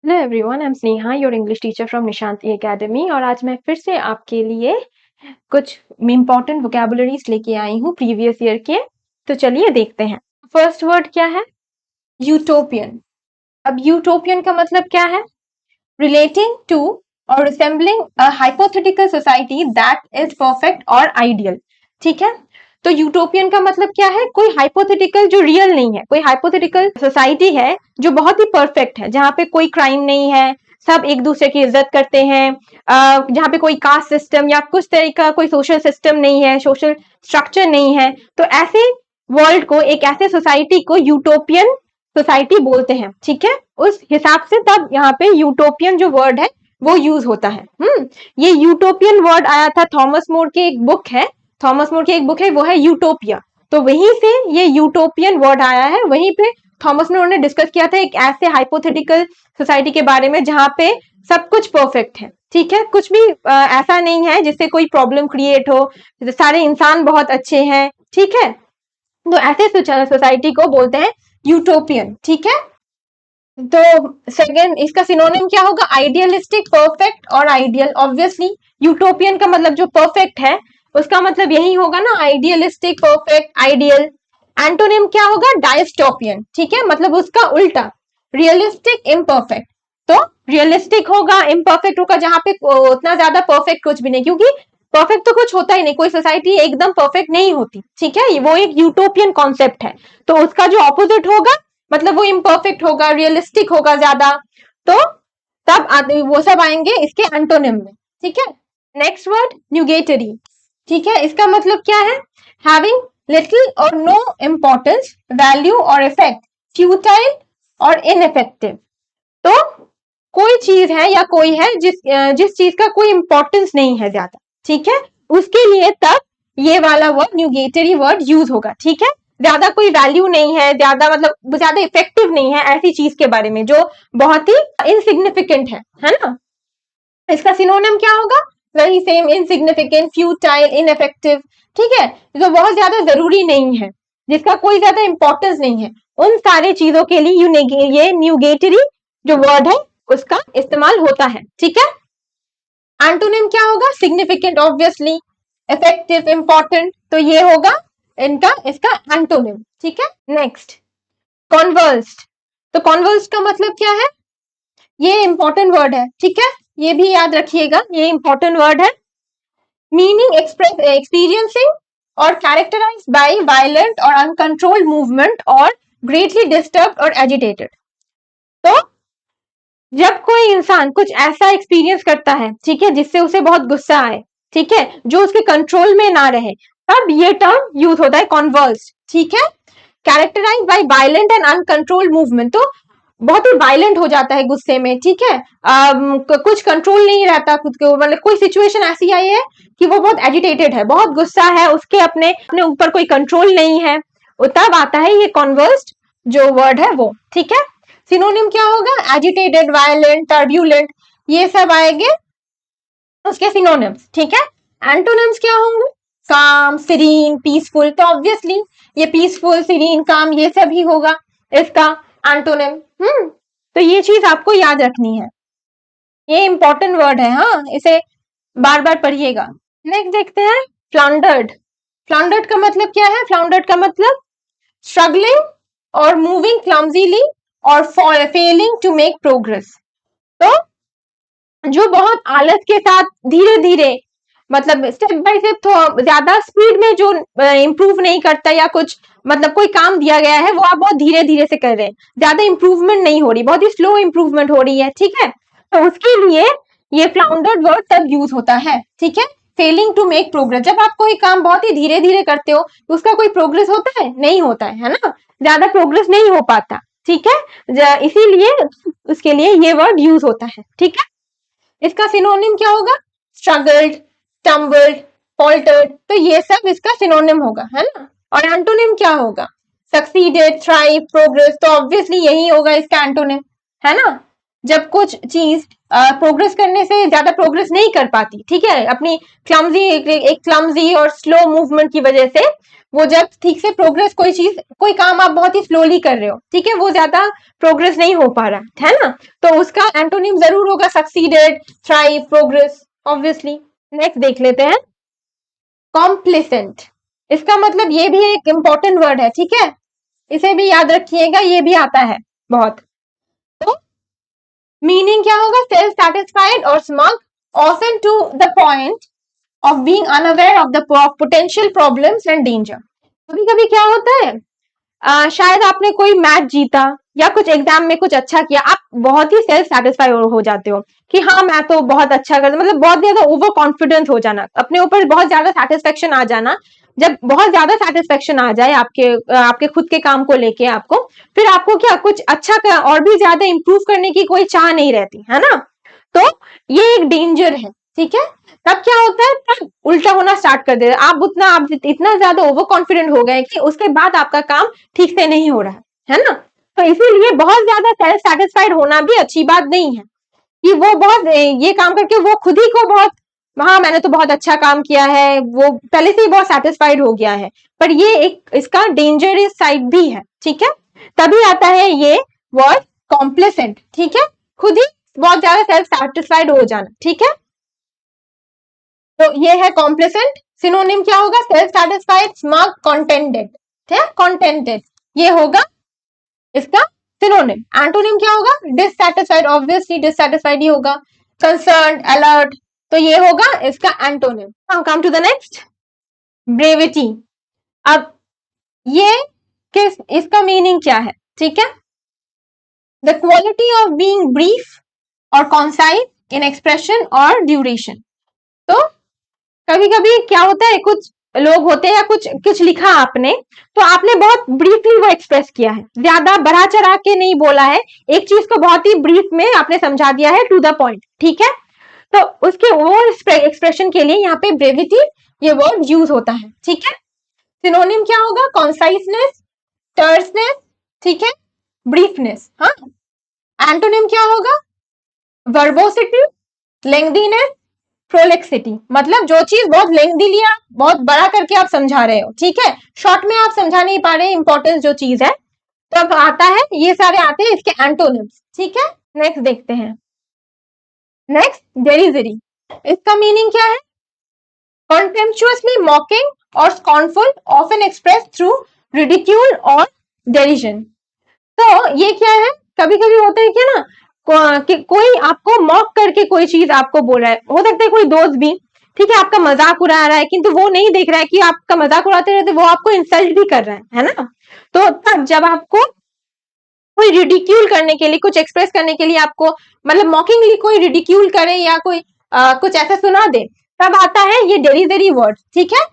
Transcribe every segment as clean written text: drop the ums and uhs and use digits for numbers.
Hello everyone, I am Sneha, your English teacher from Nishanti academy. और आज मैं फिर से आपके लिए कुछ इम्पॉर्टेंट वोकैबुलरीज लेके आई हूँ प्रीवियस ईयर के। तो चलिए देखते हैं। फर्स्ट वर्ड क्या है? यूटोपियन। अब यूटोपियन का मतलब क्या है? रिलेटिंग टू और resembling a hypothetical society that is perfect और आइडियल। ठीक है, तो यूटोपियन का मतलब क्या है? कोई हाइपोथेटिकल जो रियल नहीं है, कोई हाइपोथेटिकल सोसाइटी है जो बहुत ही परफेक्ट है, जहाँ पे कोई क्राइम नहीं है, सब एक दूसरे की इज्जत करते हैं, जहाँ पे कोई कास्ट सिस्टम या कुछ तरह का कोई सोशल सिस्टम नहीं है, सोशल स्ट्रक्चर नहीं है। तो ऐसे वर्ल्ड को, एक ऐसे सोसाइटी को यूटोपियन सोसाइटी बोलते हैं। ठीक है, उस हिसाब से तब यहाँ पे यूटोपियन जो वर्ड है वो यूज होता है। ये यूटोपियन वर्ड आया था थॉमस मोर की एक बुक है, वो है यूटोपिया। तो वहीं से ये यूटोपियन वर्ड आया है। वहीं पे थॉमस मोर ने डिस्कस किया था एक ऐसे हाइपोथेटिकल सोसाइटी के बारे में जहां पे सब कुछ परफेक्ट है। ठीक है, कुछ भी ऐसा नहीं है जिससे कोई प्रॉब्लम क्रिएट हो, सारे इंसान बहुत अच्छे हैं। ठीक है, तो ऐसे सोसाइटी को बोलते हैं यूटोपियन। ठीक है, तो सेकेंड इसका सिनोनिम क्या होगा? आइडियलिस्टिक, परफेक्ट और आइडियल। ऑब्वियसली यूटोपियन का मतलब जो परफेक्ट है उसका मतलब यही होगा ना, आइडियलिस्टिक, परफेक्ट, आइडियल। एंटोनिम क्या होगा? डायस्टोपियन। ठीक है, मतलब उसका उल्टा, रियलिस्टिक, इम्परफेक्ट। तो रियलिस्टिक होगा, इम्परफेक्ट होगा जहां पे उतना ज्यादा परफेक्ट कुछ भी नहीं, क्योंकि परफेक्ट तो कुछ होता ही नहीं, कोई सोसाइटी एकदम परफेक्ट नहीं होती। ठीक है, वो एक यूटोपियन कॉन्सेप्ट है। तो उसका जो ऑपोजिट होगा मतलब वो इम्परफेक्ट होगा, रियलिस्टिक होगा ज्यादा। तो तब वो सब आएंगे इसके एंटोनिम में। ठीक है, नेक्स्ट वर्ड न्यूगेटरी। ठीक है, इसका मतलब क्या है? हैविंग लिटिल और नो इम्पोर्टेंस, वैल्यू और इफेक्ट, फ्यूटाइल और इनइफेक्टिव। तो कोई चीज है या कोई है जिस चीज का कोई इंपॉर्टेंस नहीं है ज्यादा। ठीक है, उसके लिए तब ये वाला वर्ड न्यूगेटरी वर्ड यूज होगा। ठीक है, ज्यादा कोई वैल्यू नहीं है, ज्यादा मतलब ज्यादा इफेक्टिव नहीं है, ऐसी चीज के बारे में जो बहुत ही इनसिग्निफिकेंट है ना। इसका सिनोनिम क्या होगा? वही सेम, इनसिग्निफिकेंट, फ्यूटाइल, इनइफेक्टिव। ठीक है, जो बहुत ज्यादा जरूरी नहीं है, जिसका कोई ज्यादा इंपॉर्टेंस नहीं है, उन सारी चीजों के लिए ये न्यूगेटरी जो वर्ड है उसका इस्तेमाल होता है। ठीक है, एंटोनिम क्या होगा? Significant, obviously, effective, important. तो ये होगा इसका एंटोनिम। ठीक है, नेक्स्ट कॉन्वर्स्ड। तो कॉन्वर्स्ड का मतलब क्या है? ये इंपॉर्टेंट वर्ड है। ठीक है, ये भी याद रखिएगा, ये इंपॉर्टेंट वर्ड है। मीनिंग एक्सपीरियंसिंग और कैरेक्टराइज बाय वायलेंट और अनकंट्रोल्ड मूवमेंट और ग्रेटली डिस्टर्ब और एजिटेटेड। तो जब कोई इंसान कुछ ऐसा एक्सपीरियंस करता है, ठीक है, जिससे उसे बहुत गुस्सा आए, ठीक है, जो उसके कंट्रोल में ना रहे, तब ये टर्म यूज होता है कॉन्वर्स्ड। ठीक है, characterise by violent and uncontrolled movement, तो बहुत ही वायलेंट हो जाता है गुस्से में। ठीक है, कुछ कंट्रोल नहीं रहता खुद को, मतलब कोई सिचुएशन ऐसी आई है कि वो बहुत एजिटेटेड है, बहुत गुस्सा है, उसके अपने अपने ऊपर कोई कंट्रोल नहीं है, तब आता है ये कॉन्वर्स्ड जो वर्ड है वो। ठीक है, सिनोनिम क्या होगा? एजिटेटेड, वायलेंट, टर्ब्यूलेंट, ये सब आएंगे उसके सिनोनिम्स। ठीक है, एंटोनिम्स क्या होंगे? काम, सीरीन, पीसफुल। तो ऑब्वियसली ये पीसफुल, सीरीन, काम ये सब ही होगा इसका एंटोनिम। तो ये चीज आपको याद रखनी है, ये इंपॉर्टेंट वर्ड है। हाँ, इसे बार बार पढ़िएगा। नेक्स्ट देखते हैं फ्लाउंडर्ड। फ्लाउंडर्ड का मतलब क्या है? फ्लाउंडर्ड का मतलब स्ट्रगलिंग और मूविंग क्लमजीली और फेलिंग टू मेक प्रोग्रेस। तो जो बहुत आलस के साथ धीरे धीरे, मतलब स्टेप बाय स्टेप, ज्यादा स्पीड में जो इंप्रूव नहीं करता, या कुछ मतलब कोई काम दिया गया है वो आप बहुत धीरे धीरे से कर रहे हैं, ज्यादा इंप्रूवमेंट नहीं हो रही, बहुत ही स्लो इंप्रूवमेंट हो रही है। ठीक है, तो उसके लिए ये फ्लाउंडर्ड वर्ड तब यूज होता है। ठीक है, फेलिंग टू मेक प्रोग्रेस, जब आप कोई काम बहुत ही धीरे धीरे करते हो तो उसका कोई प्रोग्रेस होता है? नहीं होता है ना, ज्यादा प्रोग्रेस नहीं हो पाता। ठीक है, इसीलिए उसके लिए ये वर्ड यूज होता है। ठीक है, इसका सिनोनिम क्या होगा? Struggled, stumbled, faltered. तो ये सब इसका सिनोनिम होगा, है ना। और एंटोनिम क्या होगा? Succeeded, thrive, progress. तो ऑब्वियसली यही होगा इसका एंटोनिम, है ना। जब कुछ चीज प्रोग्रेस करने से ज्यादा प्रोग्रेस नहीं कर पाती, ठीक है, अपनी क्लमजी एक क्लमजी और स्लो मूवमेंट की वजह से वो जब ठीक से प्रोग्रेस कोई काम आप बहुत ही स्लोली कर रहे हो, ठीक है, वो ज्यादा प्रोग्रेस नहीं हो पा रहा है ना, तो उसका एंटोनिम जरूर होगा succeeded, thrive, progress, obviously. Next देख लेते हैं कॉम्प्लिसेंट। इसका मतलब ये भी एक इंपॉर्टेंट वर्ड है, ठीक है, इसे भी याद रखिएगा, ये भी आता है बहुत। तो मीनिंग क्या होगा, सेल्फ सेटिस्फाइड और smug, often to the point of being unaware of the potential problems and danger. कभी कभी क्या होता है, शायद आपने कोई मैच जीता या कुछ एग्जाम में कुछ अच्छा किया, आप बहुत ही सेल्फ सेटिस्फाई हो जाते हो कि हाँ मैं तो बहुत अच्छा कर, मतलब बहुत ज्यादा ओवर कॉन्फिडेंस हो जाना, अपने ऊपर बहुत ज्यादा सेटिस्फेक्शन आ जाना। जब बहुत ज्यादा सेटिस्फेक्शन आ जाए आपके खुद के काम को लेके आपको, फिर आपको क्या कुछ अच्छा कर, और भी ज्यादा इंप्रूव करने की कोई चाह नहीं रहती है ना, तो ये एक डेंजर है, ठीक है। तब क्या होता है, तब उल्टा होना स्टार्ट कर देते, आप इतना ज्यादा ओवर कॉन्फिडेंट हो गए कि उसके बाद आपका काम ठीक से नहीं हो रहा है ना। तो इसीलिए बहुत ज्यादा सेल्फ सेटिस्फाइड होना भी अच्छी बात नहीं है कि वो बहुत ये काम करके वो खुद ही को बहुत, हाँ मैंने तो बहुत अच्छा काम किया है, वो पहले से ही बहुत सेटिस्फाइड हो गया है, पर ये एक इसका डेंजरस साइड भी है, ठीक है। तभी आता है ये वर्ड कॉम्प्लेसेंट, ठीक है, खुद ही बहुत ज्यादा सेल्फ सेटिस्फाइड हो जाना, ठीक है। तो ये है कॉम्प्लेसेंट। सिनोनिम क्या होगा, सेल्फ सेटिस्फाइड, स्मग, कॉन्टेंटेड, ठीक है, कॉन्टेंटेड ये होगा इसका सिनोनिम। एंटोनिम क्या होगा, डिससैटिस्फाइड, ऑब्वियसली डिससैटिस्फाइड ही होगा। कंसर्न, अलर्ट, तो ये होगा इसका antonym. Now come to the next, brevity. अब ये इसका मीनिंग क्या है, ठीक है, the quality of being brief और कॉन्साइज इन एक्सप्रेशन और ड्यूरेशन। तो कभी कभी क्या होता है, कुछ लोग होते हैं या कुछ लिखा आपने, तो आपने बहुत ब्रीफली वो एक्सप्रेस किया है, ज्यादा बढ़ा चढ़ा के नहीं बोला है, एक चीज को बहुत ही ब्रीफ में आपने समझा दिया है, टू द पॉइंट, ठीक है। तो उसके वो एक्सप्रेशन के लिए यहाँ पे ब्रेविटी ये वर्ड यूज होता है, ठीक है। सिनोनिम क्या होगा, कॉन्साइसनेस, टर्सनेस, ठीक है, ब्रीफनेस। हाँ, एंटोनिम क्या होगा, वर्बोसिटी, लेंथीनेस, प्रोलेक्सिटी, मतलब जो चीज बहुत लेंथी लिया, बहुत बड़ा करके आप समझा रहे हो, ठीक है, शॉर्ट में आप समझा नहीं पा रहे इंपॉर्टेंस जो चीज है, तब आता है, ये सारे आते हैं इसके एंटोनिम्स, ठीक है। नेक्स्ट देखते हैं, नेक्स्ट डेरिजरी। इसका मीनिंग क्या है, कॉन्टेम्पचुअसली मॉकिंग और scornful, often express through ridicule और डेरिजन। तो ये क्या है, कभी कभी होता है क्या ना, कि कोई आपको मॉक करके कोई चीज आपको बोल रहा है, हो सकता है कोई दोस्त भी, ठीक है, आपका मजाक उड़ा रहा है, किंतु वो नहीं देख रहा है कि आपका मजाक उड़ाते रहते वो आपको इंसल्ट भी कर रहा है ना। तो तब जब आपको कोई रिडिक्यूल करने के लिए, कुछ एक्सप्रेस करने के लिए आपको, मतलब मॉकिंगली कोई रिडिक्यूल करे या कोई कुछ ऐसा सुना दे, तब आता है ये डेरिजरी वर्ड, ठीक है।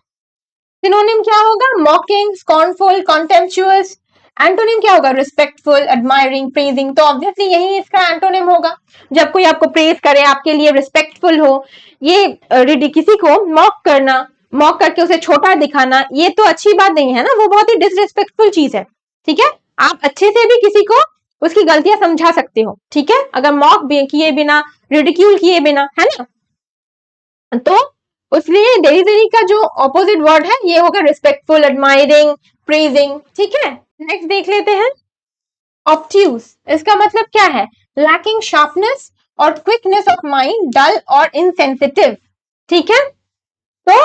सिनोनिम क्या होगा, मॉकिंग, स्कॉर्नफुल, कॉन्टेम्पचुअस। एंटोनिम क्या होगा, रिस्पेक्टफुल, एडमायरिंग, प्रेजिंग, तो ऑब्वियसली यही इसका एंटोनिम होगा, जब कोई आपको प्रेज करे, आपके लिए रिस्पेक्टफुल हो। ये किसी को मॉक करना, मॉक करके उसे छोटा दिखाना, ये तो अच्छी बात नहीं है ना, वो बहुत ही डिसरिस्पेक्टफुल चीज है, ठीक है। आप अच्छे से भी किसी को उसकी गलतियां समझा सकते हो, ठीक है, अगर मॉक किए बिना, रिडिक्यूल किए बिना, है ना। तो उसलिए डेरिजरी का जो ऑपोजिट वर्ड है ये होगा रिस्पेक्टफुल, एडमायरिंग, प्रेजिंग, ठीक है। नेक्स्ट देख लेते हैं, ऑब्ट्यूज। इसका मतलब क्या है, लैकिंग शार्पनेस और क्विकनेस ऑफ माइंड, डल और इनसेंसिटिव, ठीक है। तो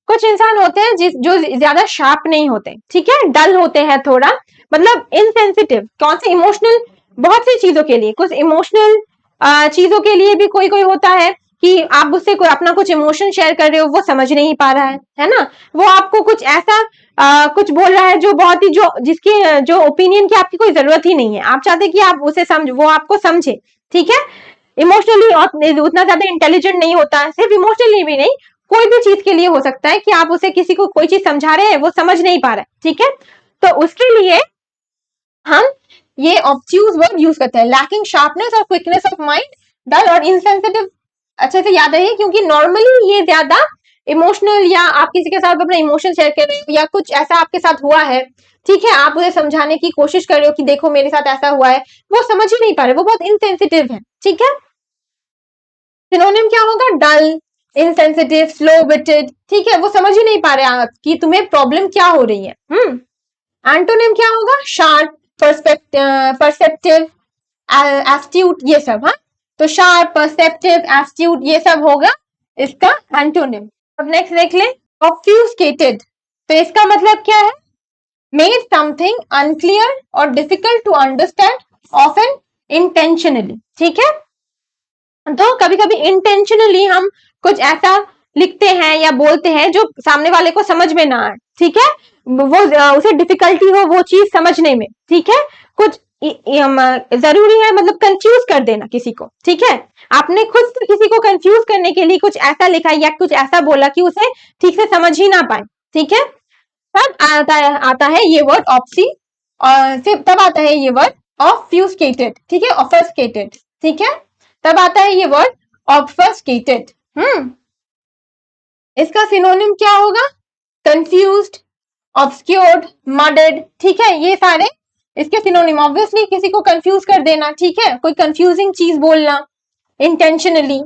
कुछ इंसान होते हैं जो ज्यादा शार्प नहीं होते, ठीक है, डल होते हैं थोड़ा, मतलब इनसेंसिटिव, कौन से इमोशनल, बहुत सी चीजों के लिए, कुछ इमोशनल चीजों के लिए भी कोई कोई होता है कि आप उससे कोई अपना कुछ इमोशन शेयर कर रहे हो, वो समझ नहीं पा रहा है ना, वो आपको कुछ ऐसा कुछ बोल रहा है जो बहुत ही जिसकी जो ओपिनियन की आपकी कोई जरूरत ही नहीं है, आप चाहते कि आप उसे वो आपको समझे, ठीक है। इमोशनली उतना ज्यादा इंटेलिजेंट नहीं होता, सिर्फ इमोशनली भी नहीं, कोई भी चीज के लिए हो सकता है कि आप उसे किसी को कोई चीज समझा रहे हैं, वो समझ नहीं पा रहा है, ठीक है। तो उसके लिए हम ये ऑब्ट्यूज वर्ड यूज करते हैं, लैकिंग शार्पनेस और क्विकनेस ऑफ माइंड, डल और इनसेंसिटिव। अच्छे से याद रहिए, क्योंकि नॉर्मली ये ज्यादा इमोशनल, या आप किसी के साथ अपना इमोशन शेयर कर रहे हो या कुछ ऐसा आपके साथ हुआ है, ठीक है, आप उसे समझाने की कोशिश कर रहे हो कि देखो मेरे साथ ऐसा हुआ है, वो समझ ही नहीं पा रहे, वो बहुत इनसेंसिटिव है। ठीक है, सिनोनिम क्या होगा? डल, इनसेंसिटिव, स्लो विटेड। ठीक है, वो समझ ही नहीं पा रहे कि तुम्हें प्रॉब्लम क्या हो रही है। एंटोनिम क्या होगा? शार्प, परसेप्टिव, एस्ट्यूट, ये सब। हाँ, तो शार्प, परसेप्टिव, एस्ट्यूट, ये सब होगा इसका एंटोनिम। अब नेक्स्ट देख ले, ऑब्फ्यूस्केटेड। तो इसका मतलब क्या है? मेड समथिंग अनक्लियर और difficult to understand, often intentionally. ठीक है, तो कभी कभी इंटेंशनली हम कुछ ऐसा लिखते हैं या बोलते हैं जो सामने वाले को समझ में ना आए। ठीक है, वो उसे डिफिकल्टी हो वो चीज समझने में। ठीक है, कुछ जरूरी है मतलब कंफ्यूज कर देना किसी को। ठीक है, आपने खुद से किसी को कंफ्यूज करने के लिए कुछ ऐसा लिखा या कुछ ऐसा बोला कि उसे ठीक से समझ ही ना पाए। ठीक है, तब आता है ये वर्ड ऑप्सी, और फिर तब आता है ये वर्ड ऑब्फ्यूस्केटेड। ठीक है, ऑब्फस्केटेड। ठीक है, तब आता है ये वर्ड ऑब्फस्केटेड। इसका सिनोनिम क्या होगा? Confused, obscured, muddied. ठीक है, ये सारे इसके सिनोनिम। ऑब्वियसली किसी को कंफ्यूज कर देना। ठीक है, कोई कंफ्यूजिंग चीज बोलना इंटेंशनली।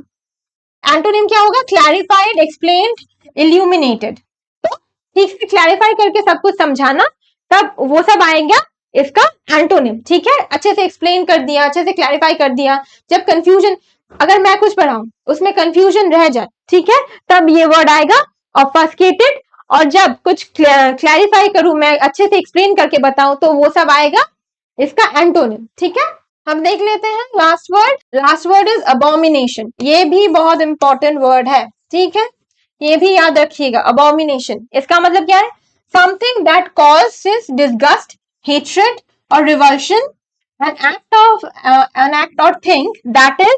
एंटोनिम क्या होगा? Clarified, explained, illuminated. तो ठीक से क्लैरिफाई करके सब कुछ समझाना, तब वो सब आएगा इसका एंटोनिम। ठीक है, अच्छे से एक्सप्लेन कर दिया, अच्छे से क्लैरिफाई कर दिया। जब कंफ्यूजन, अगर मैं कुछ पढ़ाऊं उसमें कंफ्यूजन रह जाए, ठीक है, तब ये वर्ड आएगा ऑब्फस्केटेड। और जब कुछ क्लैरिफाई करूं, मैं अच्छे से एक्सप्लेन करके बताऊं, तो वो सब आएगा इसका एंटोनिम। ठीक है, हम देख लेते हैं last word. Last word is abomination. ये भी बहुत इंपॉर्टेंट वर्ड है। ठीक है, ये भी याद रखिएगा, अबॉमिनेशन। इसका मतलब क्या है? Something that causes disgust, hatred और रिवल्शन, an act or thing that is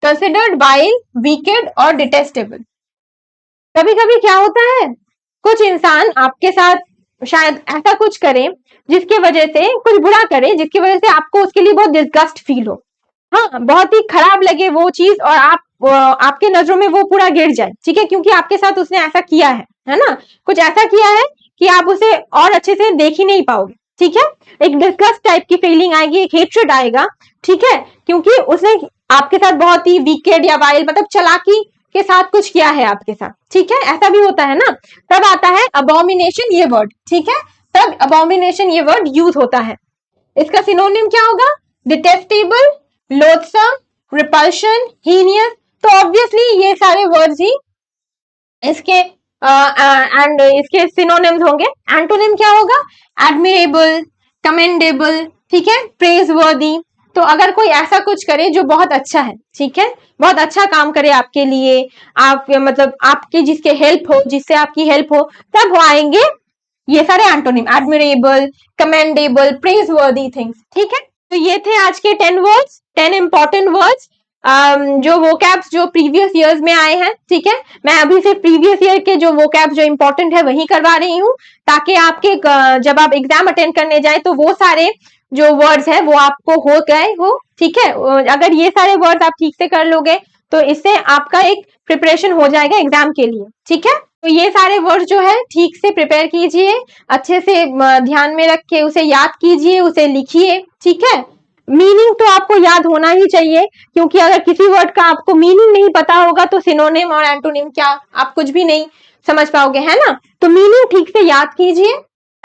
considered vile, wicked और detestable। कभी कभी क्या होता है, कुछ इंसान आपके साथ शायद ऐसा कुछ करे जिसकी वजह से, कुछ बुरा करे जिसकी वजह से आपको उसके लिए बहुत डिस्गस्ट फील हो। हाँ, बहुत ही खराब लगे वो चीज, और आपके नजरों में वो पूरा गिर जाए। ठीक है, क्योंकि आपके साथ उसने ऐसा किया है ना, कुछ ऐसा किया है कि आप उसे और अच्छे से देख ही नहीं पाओगे। ठीक है, एक डिस्गस्ट टाइप की फीलिंग आएगी, एक हेट्रेड आएगा। ठीक है, क्योंकि उसने आपके साथ बहुत ही वीकेड या वाइल, मतलब चालाकी के साथ कुछ किया है आपके साथ। ठीक है, ऐसा भी होता है ना, तब आता है अबॉमिनेशन ये वर्ड। ठीक है, तब अबॉमिनेशन ये वर्ड यूज होता है। इसका सिनोनिम क्या होगा? Detestable, loathsome, repulsion, heinous. तो ऑब्वियसली ये सारे वर्ड्स ही इसके एंड इसके सिनोनिम्स होंगे। एंटोनिम क्या होगा? एडमिरेबल, कमेंडेबल, ठीक है, प्रेज वर्दी। तो अगर कोई ऐसा कुछ करे जो बहुत अच्छा है, ठीक है, बहुत अच्छा काम करे आपके लिए, आप मतलब आपके जिसके हेल्प हो, जिससे आपकी हेल्प हो, तब वो आएंगे ये सारे एंटोनिम, एडमिरेबल, कमेंडेबल, प्रेज वर्दी थिंग्स। ठीक है, तो ये थे आज के 10 वर्ड्स, 10 इंपॉर्टेंट वर्ड्स जो वोकैब्स जो प्रीवियस ईयर्स में आए हैं। ठीक है, मैं अभी से प्रीवियस ईयर के जो वोकैब्स जो इंपॉर्टेंट है वही करवा रही हूँ, ताकि आपके जब आप एग्जाम अटेंड करने जाए तो वो सारे जो वर्ड्स है वो आपको हो गए हो। ठीक है, अगर ये सारे वर्ड्स आप ठीक से कर लोगे तो इससे आपका एक प्रिपरेशन हो जाएगा एग्जाम के लिए। ठीक है, तो ये सारे वर्ड्स जो है ठीक से प्रिपेयर कीजिए, अच्छे से ध्यान में रख के उसे याद कीजिए, उसे लिखिए। ठीक है, मीनिंग तो आपको याद होना ही चाहिए, क्योंकि अगर किसी वर्ड का आपको मीनिंग नहीं पता होगा तो सिनोनिम और एंटोनिम क्या आप कुछ भी नहीं समझ पाओगे, है ना। तो मीनिंग ठीक से याद कीजिए।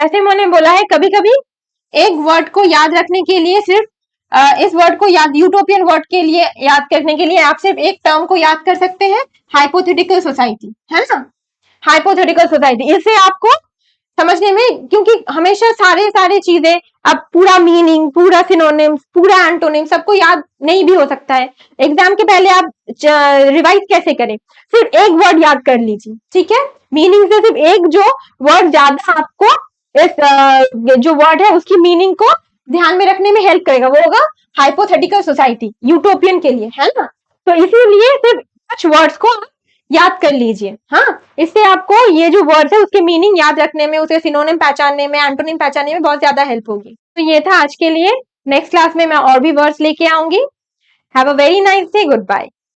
ऐसे मैंने बोला है कभी कभी एक वर्ड को याद रखने के लिए सिर्फ इस वर्ड को याद, यूटोपियन वर्ड के लिए याद करने के लिए आप सिर्फ एक टर्म को याद कर सकते हैं, हाइपोथेटिकल सोसाइटी, है ना, हाइपोथेटिकल सोसाइटी। इससे आपको समझने में, क्योंकि हमेशा सारे चीजें, अब पूरा मीनिंग, पूरा सिनोनिम, पूरा एंटोनिम सबको याद नहीं भी हो सकता है। एग्जाम के पहले आप रिवाइज कैसे करें? सिर्फ एक वर्ड याद कर लीजिए। ठीक है, मीनिंग से सिर्फ एक जो वर्ड ज्यादा आपको इस जो वर्ड है उसकी मीनिंग को ध्यान में रखने में हेल्प करेगा, वो होगा हाइपोथेटिकल सोसाइटी, यूटोपियन के लिए, है ना। तो इसीलिए सिर्फ कुछ वर्ड्स को याद कर लीजिए। हाँ, इससे आपको ये जो वर्ड्स है उसके मीनिंग याद रखने में, उसे सिनोनिम पहचानने में, एंटोनिम पहचानने में बहुत ज्यादा हेल्प होगी। तो ये था आज के लिए। नेक्स्ट क्लास में मैं और भी वर्ड्स लेके आऊंगी। Have a very nice day, good bye.